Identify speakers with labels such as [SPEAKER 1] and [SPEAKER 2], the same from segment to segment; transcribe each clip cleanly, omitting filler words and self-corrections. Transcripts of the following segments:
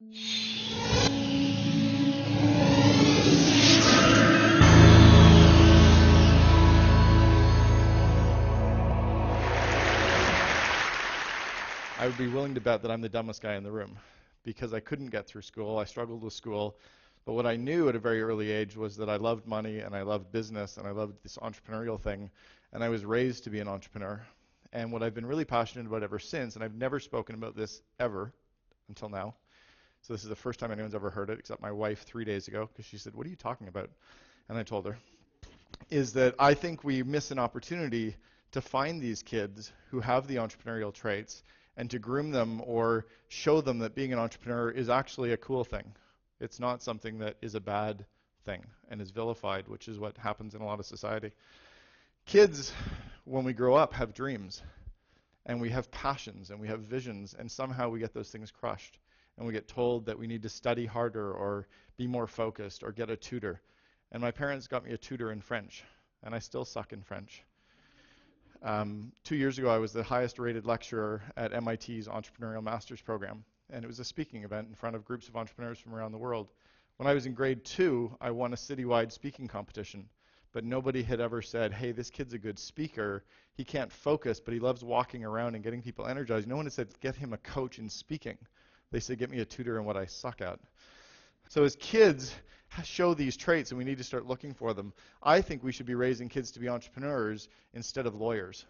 [SPEAKER 1] I would be willing to bet that I'm the dumbest guy in the room because I couldn't get through school. I struggled with school. But what I knew at a very early age was that I loved money and I loved business and I loved this entrepreneurial thing. And I was raised to be an entrepreneur. And what I've been really passionate about ever since, and I've never spoken about this ever until now. So this is the first time anyone's ever heard it, except my wife 3 days ago, because she said, "What are you talking about?" And I told her, is that I think we miss an opportunity to find these kids who have the entrepreneurial traits and to groom them or show them that being an entrepreneur is actually a cool thing. It's not something that is a bad thing and is vilified, which is what happens in a lot of society. Kids, when we grow up, have dreams, and we have passions, and we have visions, and somehow we get those things crushed, and we get told that we need to study harder or be more focused or get a tutor. And my parents got me a tutor in French, and I still suck in French. 2 years ago, I was the highest rated lecturer at MIT's Entrepreneurial Master's Program, and it was a speaking event in front of groups of entrepreneurs from around the world. When I was in grade 2, I won a citywide speaking competition, but nobody had ever said, "Hey, this kid's a good speaker. He can't focus, but he loves walking around and getting people energized." No one had said, "Get him a coach in speaking." They said, "Get me a tutor in what I suck at." So as kids show these traits, and we need to start looking for them, I think we should be raising kids to be entrepreneurs instead of lawyers.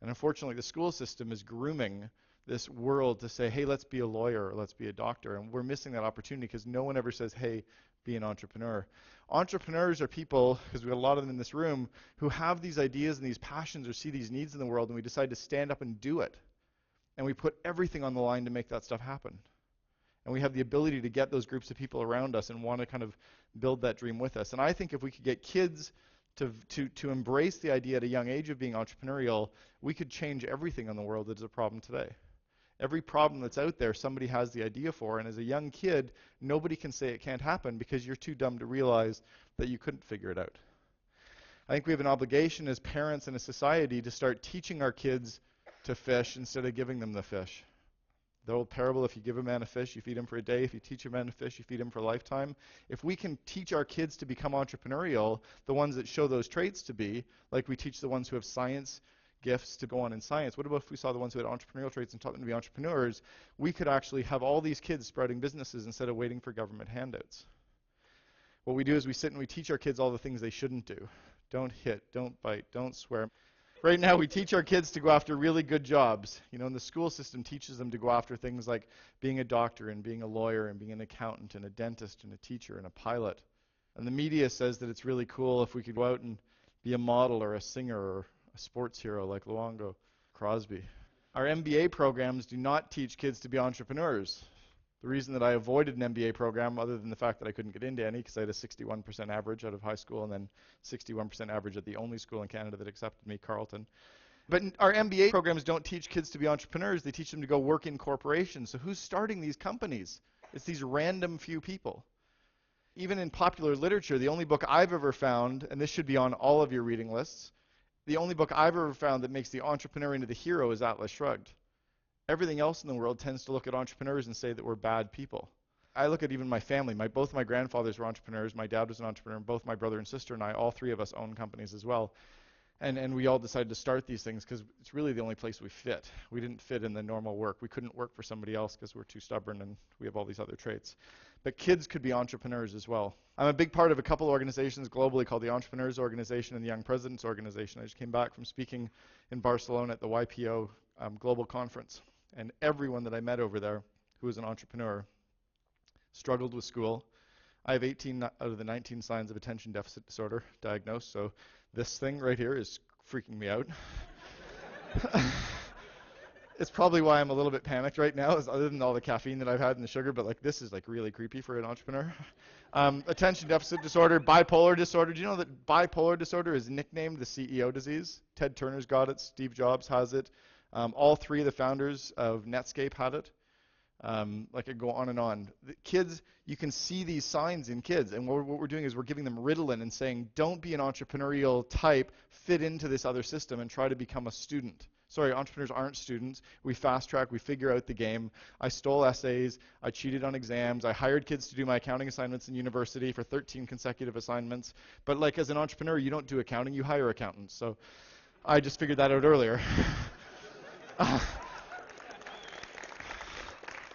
[SPEAKER 1] And unfortunately, the school system is grooming this world to say, "Hey, let's be a lawyer, or let's be a doctor." And we're missing that opportunity because no one ever says, "Hey, be an entrepreneur." Entrepreneurs are people, because we have a lot of them in this room, who have these ideas and these passions or see these needs in the world, and we decide to stand up and do it. And we put everything on the line to make that stuff happen. And we have the ability to get those groups of people around us and want to kind of build that dream with us. And I think if we could get kids to embrace the idea at a young age of being entrepreneurial, we could change everything in the world that is a problem today. Every problem that's out there, somebody has the idea for, and as a young kid, nobody can say it can't happen because you're too dumb to realize that you couldn't figure it out. I think we have an obligation as parents and a society to start teaching our kids to fish instead of giving them the fish. The old parable, if you give a man a fish, you feed him for a day. If you teach a man a fish, you feed him for a lifetime. If we can teach our kids to become entrepreneurial, the ones that show those traits to be, like we teach the ones who have science gifts to go on in science, what about if we saw the ones who had entrepreneurial traits and taught them to be entrepreneurs? We could actually have all these kids sprouting businesses instead of waiting for government handouts. What we do is we sit and we teach our kids all the things they shouldn't do. Don't hit, don't bite, don't swear. Right now, we teach our kids to go after really good jobs. You know, and the school system teaches them to go after things like being a doctor and being a lawyer and being an accountant and a dentist and a teacher and a pilot. And the media says that it's really cool if we could go out and be a model or a singer or a sports hero like Luongo Crosby. Our MBA programs do not teach kids to be entrepreneurs. The reason that I avoided an MBA program, other than the fact that I couldn't get into any because I had a 61% average out of high school and then 61% average at the only school in Canada that accepted me, Carleton. But our MBA programs don't teach kids to be entrepreneurs. They teach them to go work in corporations. So who's starting these companies? It's these random few people. Even in popular literature, the only book I've ever found, and this should be on all of your reading lists, the only book I've ever found that makes the entrepreneur into the hero is Atlas Shrugged. Everything else in the world tends to look at entrepreneurs and say that we're bad people. I look at even my family. Both my grandfathers were entrepreneurs. My dad was an entrepreneur. Both my brother and sister and I, all three of us own companies as well. And we all decided to start these things because it's really the only place we fit. We didn't fit in the normal work. We couldn't work for somebody else because we're too stubborn and we have all these other traits. But kids could be entrepreneurs as well. I'm a big part of a couple organizations globally called the Entrepreneurs Organization and the Young Presidents Organization. I just came back from speaking in Barcelona at the YPO Global Conference. And everyone that I met over there who was an entrepreneur struggled with school. I have 18 out of the 19 signs of attention deficit disorder diagnosed, so this thing right here is freaking me out. It's probably why I'm a little bit panicked right now, is other than all the caffeine that I've had and the sugar, but like this is like really creepy for an entrepreneur. Attention deficit disorder, bipolar disorder. Do you know that bipolar disorder is nicknamed the CEO disease? Ted Turner's got it, Steve Jobs has it. All three of the founders of Netscape had it. Like I go on and on. The kids, you can see these signs in kids, and what we're doing is we're giving them Ritalin and saying, don't be an entrepreneurial type, fit into this other system and try to become a student. Sorry, entrepreneurs aren't students. We fast track, we figure out the game. I stole essays, I cheated on exams, I hired kids to do my accounting assignments in university for 13 consecutive assignments. But like as an entrepreneur, you don't do accounting, you hire accountants. So I just figured that out earlier.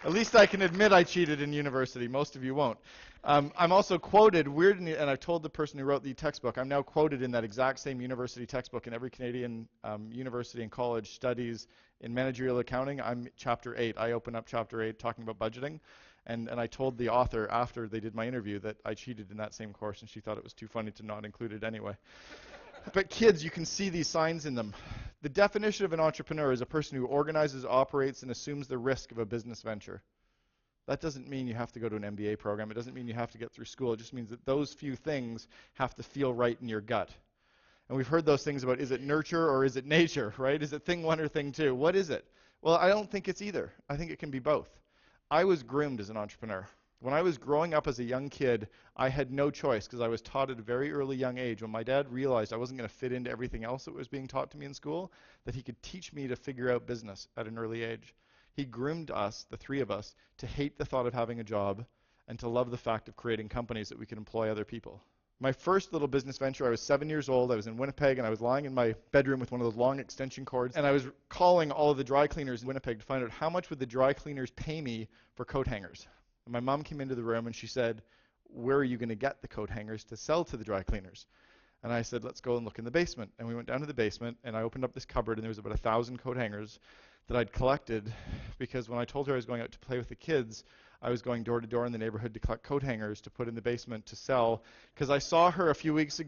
[SPEAKER 1] At least I can admit I cheated in university. Most of you won't. I'm also quoted, weirdly, and I've told the person who wrote the textbook, I'm now quoted in that exact same university textbook in every Canadian university and college studies in managerial accounting. I'm chapter 8. I open up chapter 8 talking about budgeting. And I told the author after they did my interview that I cheated in that same course, and she thought it was too funny to not include it anyway. But kids, you can see these signs in them. The definition of an entrepreneur is a person who organizes, operates, and assumes the risk of a business venture. That doesn't mean you have to go to an MBA program. It doesn't mean you have to get through school. It just means that those few things have to feel right in your gut. And we've heard those things about, is it nurture or is it nature, right? Is it thing one or thing two? What is it? Well, I don't think it's either. I think it can be both. I was groomed as an entrepreneur. When I was growing up as a young kid, I had no choice because I was taught at a very early young age, when my dad realized I wasn't going to fit into everything else that was being taught to me in school, that he could teach me to figure out business at an early age. He groomed us, the three of us, to hate the thought of having a job and to love the fact of creating companies that we could employ other people. My first little business venture, I was 7 years old, I was in Winnipeg, and I was lying in my bedroom with one of those long extension cords, and I was calling all of the dry cleaners in Winnipeg to find out how much would the dry cleaners pay me for coat hangers. And my mom came into the room and she said, where are you going to get the coat hangers to sell to the dry cleaners? And I said, let's go and look in the basement. And we went down to the basement, and I opened up this cupboard, and there was about 1,000 coat hangers that I'd collected, because when I told her I was going out to play with the kids, I was going door to door in the neighborhood to collect coat hangers to put in the basement to sell. Because I saw her a few weeks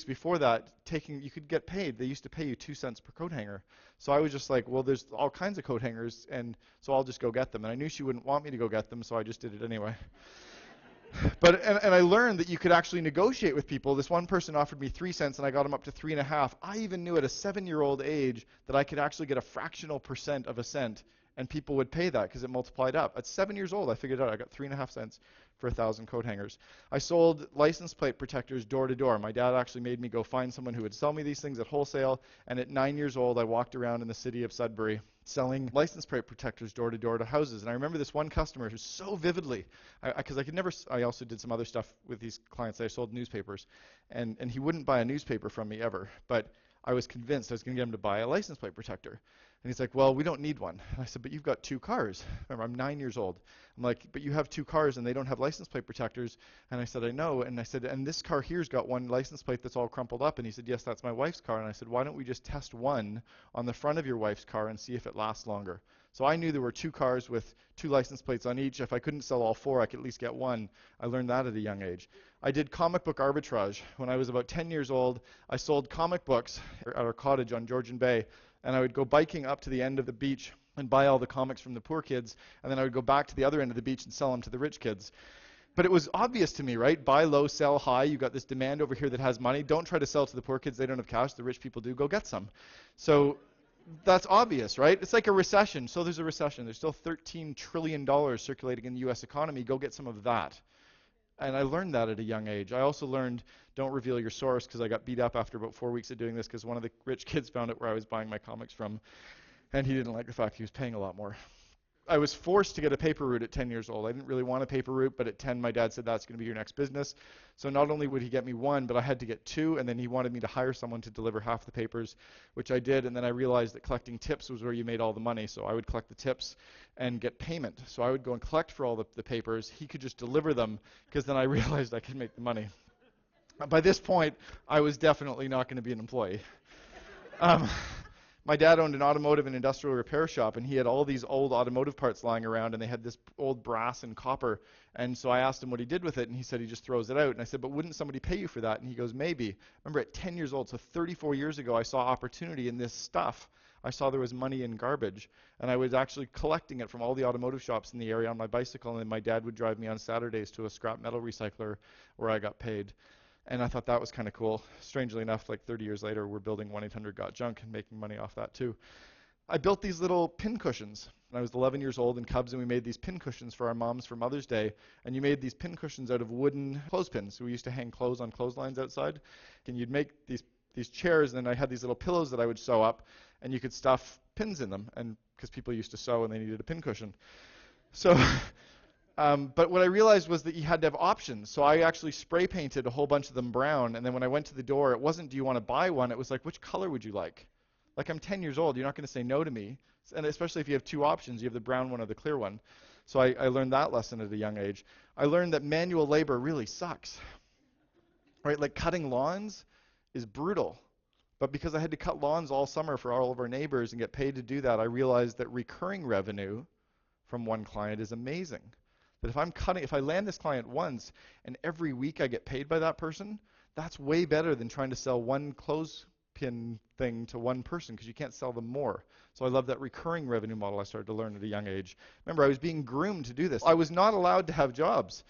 [SPEAKER 1] before that, you could get paid. They used to pay you 2 cents per coat hanger. So I was just like, well, there's all kinds of coat hangers, and so I'll just go get them. And I knew she wouldn't want me to go get them, so I just did it anyway. But and I learned that you could actually negotiate with people. This one person offered me 3 cents, and I got them up to 3.5. I even knew at a 7-year-old age that I could actually get a fractional % of a cent, and people would pay that because it multiplied up. At 7 years old, I figured out I got 3.5 cents for 1,000 coat hangers. I sold license plate protectors door to door. My dad actually made me go find someone who would sell me these things at wholesale, and at 9 years old, I walked around in the city of Sudbury selling license plate protectors door to door to houses. And I remember this one customer who so vividly, because I also did some other stuff with these clients. I sold newspapers, and he wouldn't buy a newspaper from me ever, but I was convinced I was going to get him to buy a license plate protector. And he's like, well, we don't need one. And I said, but you've got 2 cars. Remember, I'm 9 years old. I'm like, but you have 2 cars and they don't have license plate protectors. And I said, I know. And I said, and this car here's got one license plate that's all crumpled up. And he said, yes, that's my wife's car. And I said, why don't we just test one on the front of your wife's car and see if it lasts longer? So I knew there were 2 cars with 2 license plates on each. If I couldn't sell all 4, I could at least get one. I learned that at a young age. I did comic book arbitrage. When I was about 10 years old, I sold comic books at our cottage on Georgian Bay. And I would go biking up to the end of the beach and buy all the comics from the poor kids. And then I would go back to the other end of the beach and sell them to the rich kids. But it was obvious to me, right? Buy low, sell high. You've got this demand over here that has money. Don't try to sell to the poor kids. They don't have cash. The rich people do. Go get some. So that's obvious, right? It's like a recession. So there's a recession. There's still $13 trillion circulating in the U.S. economy. Go get some of that. And I learned that at a young age. I also learned don't reveal your source, because I got beat up after about 4 weeks of doing this because one of the rich kids found out where I was buying my comics from, and he didn't like the fact he was paying a lot more. I was forced to get a paper route at 10 years old. I didn't really want a paper route, but at 10 my dad said that's going to be your next business. So not only would he get me 1, but I had to get 2, and then he wanted me to hire someone to deliver half the papers, which I did, and then I realized that collecting tips was where you made all the money. So I would collect the tips and get payment. So I would go and collect for all the papers. He could just deliver them, because then I realized I could make the money. By this point, I was definitely not going to be an employee. My dad owned an automotive and industrial repair shop, and he had all these old automotive parts lying around, and they had this old brass and copper. And so I asked him what he did with it, and he said he just throws it out. And I said, but wouldn't somebody pay you for that? And he goes, maybe. Remember, at 10 years old, so 34 years ago, I saw opportunity in this stuff. I saw there was money in garbage, and I was actually collecting it from all the automotive shops in the area on my bicycle, and then my dad would drive me on Saturdays to a scrap metal recycler where I got paid. And I thought that was kind of cool. Strangely enough, like 30 years later, we're building 1-800-GOT-JUNK and making money off that too. I built these little pin cushions. I was 11 years old in Cubs, and we made these pin cushions for our moms for Mother's Day. And you made these pin cushions out of wooden clothespins. So we used to hang clothes on clotheslines outside. And you'd make these chairs, and then I had these little pillows that I would sew up, and you could stuff pins in them, and because people used to sew and they needed a pin cushion. So, but what I realized was that you had to have options. So I actually spray painted a whole bunch of them brown, and then when I went to the door, it wasn't, do you want to buy one? It was like, which color would you like? Like, I'm 10 years old, you're not going to say no to me. And especially if you have two options, you have the brown one or the clear one. So I learned that lesson at a young age. I learned that manual labor really sucks, right? Like cutting lawns is brutal. But because I had to cut lawns all summer for all of our neighbors and get paid to do that, I realized that recurring revenue from one client is amazing. That if I land this client once and every week I get paid by that person, that's way better than trying to sell one clothespin thing to one person, because you can't sell them more. So I love that recurring revenue model I started to learn at a young age. Remember, I was being groomed to do this. I was not allowed to have jobs.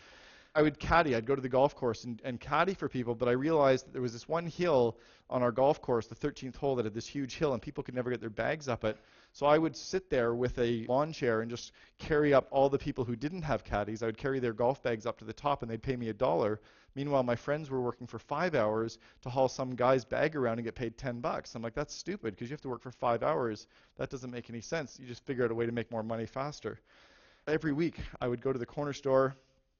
[SPEAKER 1] I would caddy. I'd go to the golf course and caddy for people, but I realized that there was this one hill on our golf course, the 13th hole, that had this huge hill, and people could never get their bags up it. So I would sit there with a lawn chair and just carry up all the people who didn't have caddies. I would carry their golf bags up to the top, and they'd pay me $1. Meanwhile, my friends were working for 5 hours to haul some guy's bag around and get paid $10. I'm like, that's stupid, because you have to work for 5 hours. That doesn't make any sense. You just figure out a way to make more money faster. Every week, I would go to the corner store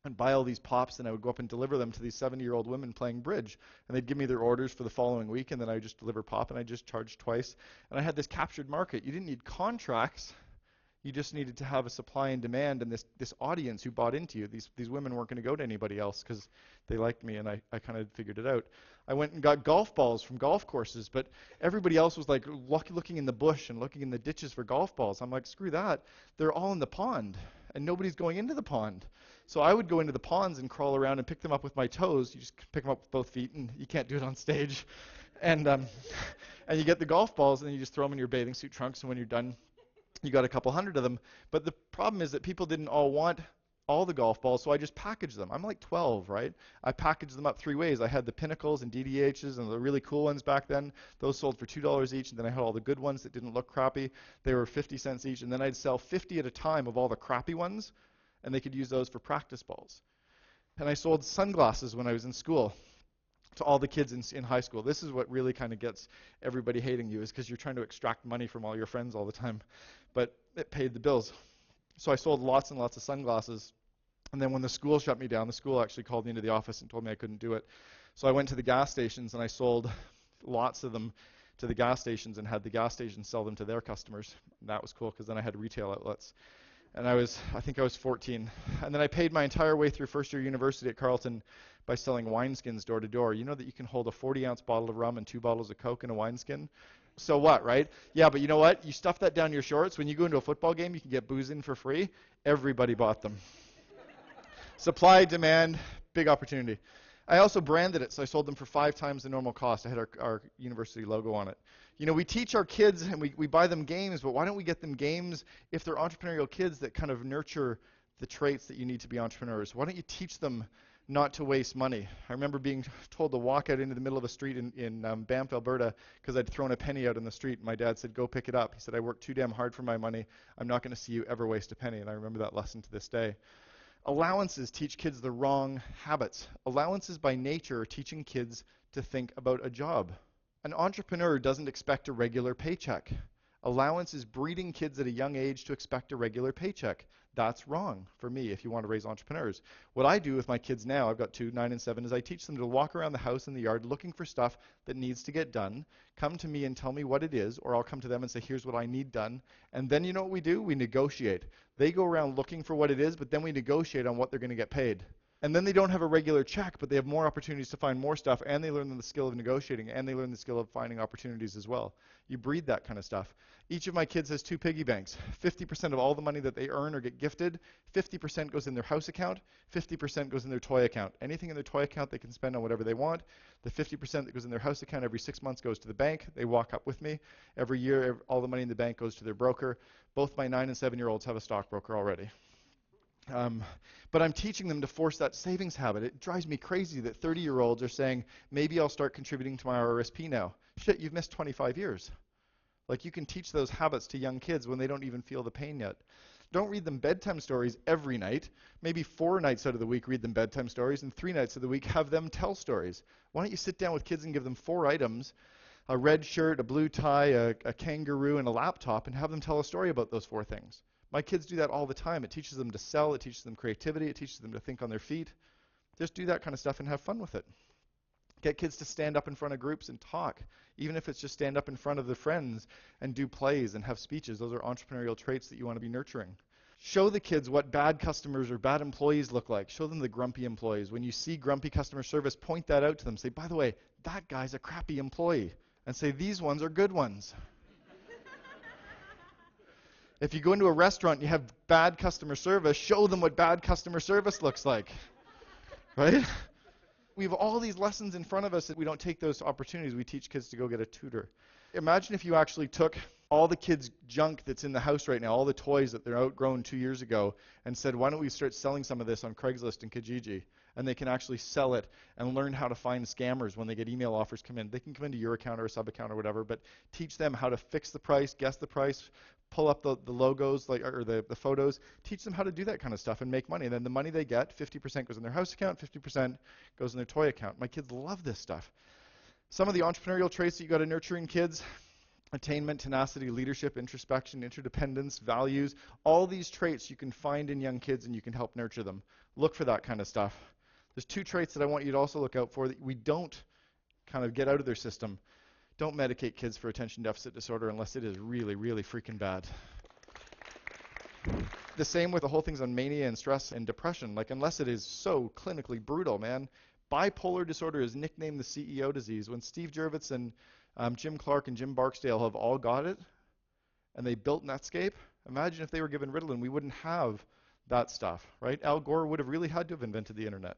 [SPEAKER 1] and buy all these pops, and I would go up and deliver them to these 70-year-old women playing bridge. And they'd give me their orders for the following week, and then I would just deliver pop, and I just charged twice. And I had this captured market. You didn't need contracts. You just needed to have a supply and demand, and this audience who bought into you. These women weren't going to go to anybody else because they liked me, and I kind of figured it out. I went and got golf balls from golf courses, but everybody else was like looking in the bush and looking in the ditches for golf balls. I'm like, screw that. They're all in the pond, and nobody's going into the pond. So I would go into the ponds and crawl around and pick them up with my toes. You just pick them up with both feet, and you can't do it on stage. And you get the golf balls, and you just throw them in your bathing suit trunks, and when you're done, you got a couple hundred of them. But the problem is that people didn't all want all the golf balls, so I just packaged them. I'm like 12, right? I packaged them up 3 ways. I had the Pinnacles and DDHs and the really cool ones back then. Those sold for $2 each, and then I had all the good ones that didn't look crappy. They were 50 cents each, and then I'd sell 50 at a time of all the crappy ones, and they could use those for practice balls. And I sold sunglasses when I was in school to all the kids in high school. This is what really kind of gets everybody hating you, is because you're trying to extract money from all your friends all the time. But it paid the bills. So I sold lots and lots of sunglasses. And then when the school shut me down, the school actually called me into the office and told me I couldn't do it. So I went to the gas stations and I sold lots of them to the gas stations and had the gas stations sell them to their customers. And that was cool, because then I had retail outlets. And I think I was 14. And then I paid my entire way through first year university at Carleton by selling wineskins door to door. You know that you can hold a 40-ounce bottle of rum and 2 bottles of Coke in a wineskin? So what, right? Yeah, but you know what? You stuff that down your shorts. When you go into a football game, you can get booze in for free. Everybody bought them. Supply, demand, big opportunity. I also branded it, so I sold them for 5 times the normal cost. I had our university logo on it. You know, we teach our kids and we buy them games, but why don't we get them games if they're entrepreneurial kids that kind of nurture the traits that you need to be entrepreneurs? Why don't you teach them not to waste money? I remember being told to walk out into the middle of a street in Banff, Alberta, because I'd thrown a penny out in the street. My dad said, go pick it up. He said, I work too damn hard for my money. I'm not going to see you ever waste a penny. And I remember that lesson to this day. Allowances teach kids the wrong habits. Allowances by nature are teaching kids to think about a job. An entrepreneur doesn't expect a regular paycheck. Allowance is breeding kids at a young age to expect a regular paycheck. That's wrong for me if you want to raise entrepreneurs. What I do with my kids now, I've got 2, 9 and 7, is I teach them to walk around the house and the yard looking for stuff that needs to get done, come to me and tell me what it is, or I'll come to them and say, here's what I need done. And then you know what we do? We negotiate. They go around looking for what it is, but then we negotiate on what they're going to get paid. And then they don't have a regular check, but they have more opportunities to find more stuff, and they learn the skill of negotiating, and they learn the skill of finding opportunities as well. You breed that kind of stuff. Each of my kids has 2 piggy banks. 50% of all the money that they earn or get gifted, 50% goes in their house account, 50% goes in their toy account. Anything in their toy account they can spend on whatever they want. The 50% that goes in their house account every 6 months goes to the bank. They walk up with me. Every year, all the money in the bank goes to their broker. Both my 9 and 7-year-olds have a stockbroker already. But I'm teaching them to force that savings habit. It drives me crazy that 30-year-olds are saying, maybe I'll start contributing to my RRSP now. Shit, you've missed 25 years. Like, you can teach those habits to young kids when they don't even feel the pain yet. Don't read them bedtime stories every night. Maybe 4 nights out of the week read them bedtime stories, and 3 nights of the week have them tell stories. Why don't you sit down with kids and give them 4 items a red shirt, a blue tie, a kangaroo, and a laptop, and have them tell a story about those 4 things. My kids do that all the time. It teaches them to sell. It teaches them creativity. It teaches them to think on their feet. Just do that kind of stuff and have fun with it. Get kids to stand up in front of groups and talk, even if it's just stand up in front of their friends and do plays and have speeches. Those are entrepreneurial traits that you want to be nurturing. Show the kids what bad customers or bad employees look like. Show them the grumpy employees. When you see grumpy customer service, point that out to them. Say, by the way, that guy's a crappy employee. And say, these ones are good ones. If you go into a restaurant and you have bad customer service, show them what bad customer service looks like. Right? We have all these lessons in front of us that we don't take those opportunities. We teach kids to go get a tutor. Imagine if you actually took all the kids' junk that's in the house right now, all the toys that they're outgrown 2 years ago, and said, why don't we start selling some of this on Craigslist and Kijiji? And they can actually sell it and learn how to find scammers when they get email offers come in. They can come into your account or a sub-account or whatever, but teach them how to fix the price, guess the price, pull up the logos or the photos, teach them how to do that kind of stuff and make money. And then the money they get, 50% goes in their house account, 50% goes in their toy account. My kids love this stuff. Some of the entrepreneurial traits that you got to nurture in kids: attainment, tenacity, leadership, introspection, interdependence, values. All these traits you can find in young kids and you can help nurture them. Look for that kind of stuff. There's 2 traits that I want you to also look out for that we don't kind of get out of their system. Don't medicate kids for attention deficit disorder unless it is really, really freaking bad. The same with the whole things on mania and stress and depression. Like, unless it is so clinically brutal, man. Bipolar disorder is nicknamed the CEO disease. When Steve Jurvitz and Jim Clark and Jim Barksdale have all got it, and they built Netscape, imagine if they were given Ritalin, we wouldn't have that stuff, right? Al Gore would have really had to have invented the internet.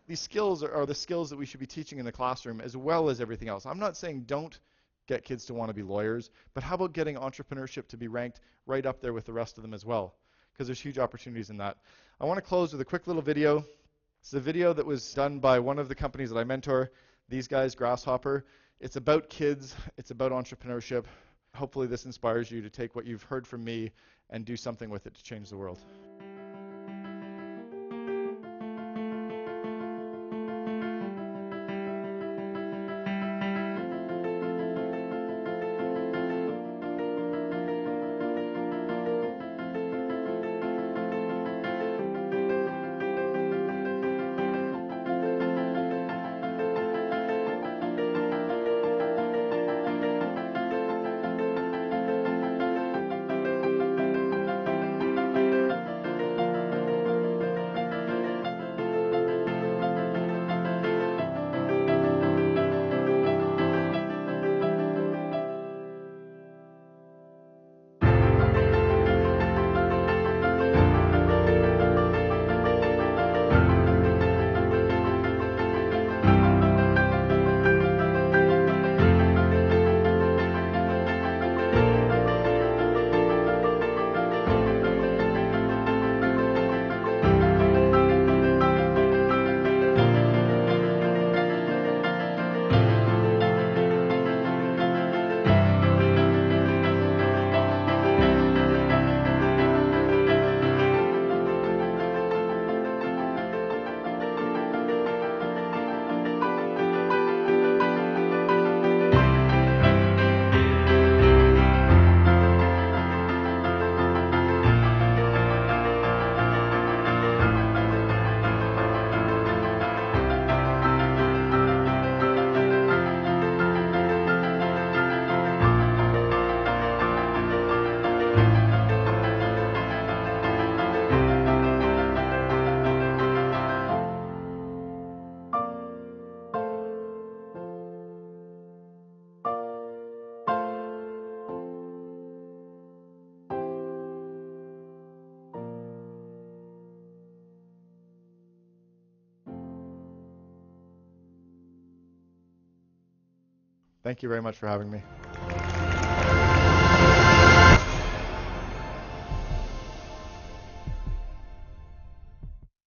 [SPEAKER 1] These skills are the skills that we should be teaching in the classroom as well as everything else. I'm not saying don't get kids to want to be lawyers, but how about getting entrepreneurship to be ranked right up there with the rest of them as well? Because there's huge opportunities in that. I want to close with a quick little video. It's a video that was done by one of the companies that I mentor, these guys, Grasshopper. It's about kids. It's about entrepreneurship. Hopefully this inspires you to take what you've heard from me and do something with it to change the world. Thank you very much for having me.